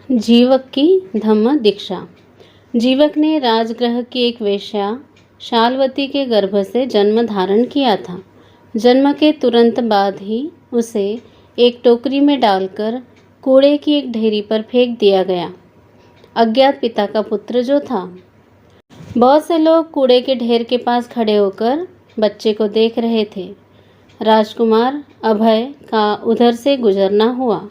जीवक की धम्म दीक्षा। जीवक ने राजगृह की एक वेश्या शालवती के गर्भ से जन्म धारण किया था। जन्म के तुरंत बाद ही उसे एक टोकरी में डालकर कूड़े की एक ढेरी पर फेंक दिया गया। अज्ञात पिता का पुत्र जो था। बहुत से लोग कूड़े के ढेर के पास खड़े होकर बच्चे को देख रहे थे। राजकुमार अभय का उधर से गुजरना हुआ।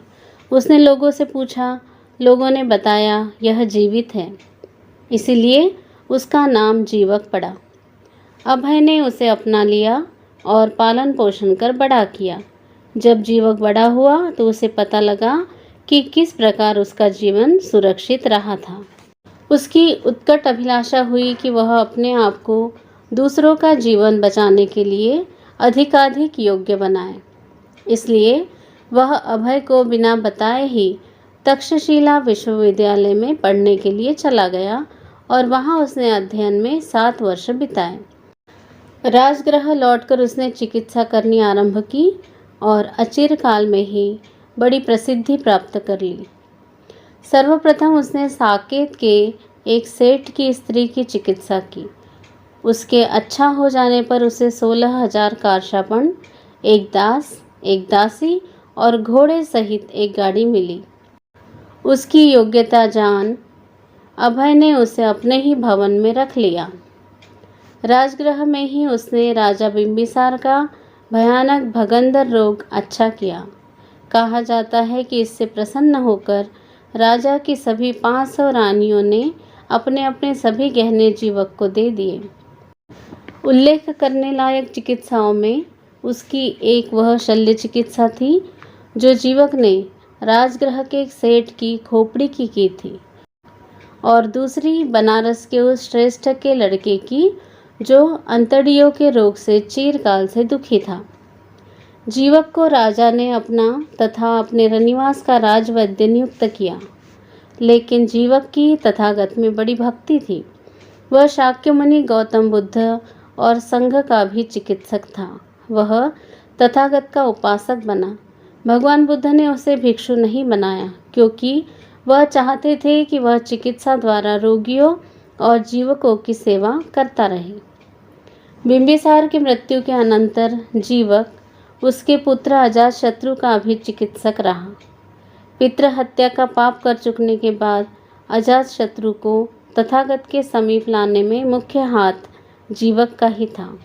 उसने लोगों से पूछा। लोगों ने बताया यह जीवित है, इसीलिए उसका नाम जीवक पड़ा। अभय ने उसे अपना लिया और पालन पोषण कर बड़ा किया। जब जीवक बड़ा हुआ तो उसे पता लगा कि किस प्रकार उसका जीवन सुरक्षित रहा था। उसकी उत्कट अभिलाषा हुई कि वह अपने आप को दूसरों का जीवन बचाने के लिए अधिकाधिक योग्य बनाए। इसलिए वह अभय को बिना बताए ही तक्षशिला विश्वविद्यालय में पढ़ने के लिए चला गया और वहां उसने अध्ययन में 7 वर्ष बिताए। राजगृह लौटकर उसने चिकित्सा करनी आरंभ की और अचिरकाल में ही बड़ी प्रसिद्धि प्राप्त कर ली। सर्वप्रथम उसने साकेत के एक सेठ की स्त्री की चिकित्सा की। उसके अच्छा हो जाने पर उसे 16,000 कारशापण, एक दास, एक दासी और घोड़े सहित एक गाड़ी मिली। उसकी योग्यता जान अभय ने उसे अपने ही भवन में रख लिया। राजगृह में ही उसने राजा बिंबिसार का भयानक भगंदर रोग अच्छा किया। कहा जाता है कि इससे प्रसन्न होकर राजा की सभी 500 रानियों ने अपने अपने सभी गहने जीवक को दे दिए। उल्लेख करने लायक चिकित्साओं में उसकी एक वह शल्य चिकित्सा थी जो जीवक ने राजगृह के एक सेठ की खोपड़ी की थी, और दूसरी बनारस के उस श्रेष्ठ के लड़के की जो अंतड़ियों के रोग से चिरकाल से दुखी था। जीवक को राजा ने अपना तथा अपने रनिवास का राजवैद्य नियुक्त किया, लेकिन जीवक की तथागत में बड़ी भक्ति थी। वह शाक्यमुनि गौतम बुद्ध और संघ का भी चिकित्सक था। वह तथागत का उपासक बना। भगवान बुद्ध ने उसे भिक्षु नहीं बनाया, क्योंकि वह चाहते थे कि वह चिकित्सा द्वारा रोगियों और जीवकों की सेवा करता रहे। बिंबिसार की मृत्यु के अनंतर जीवक उसके पुत्र अजातशत्रु का भी चिकित्सक रहा। पितृ हत्या का पाप कर चुकने के बाद अजातशत्रु को तथागत के समीप लाने में मुख्य हाथ जीवक का ही था।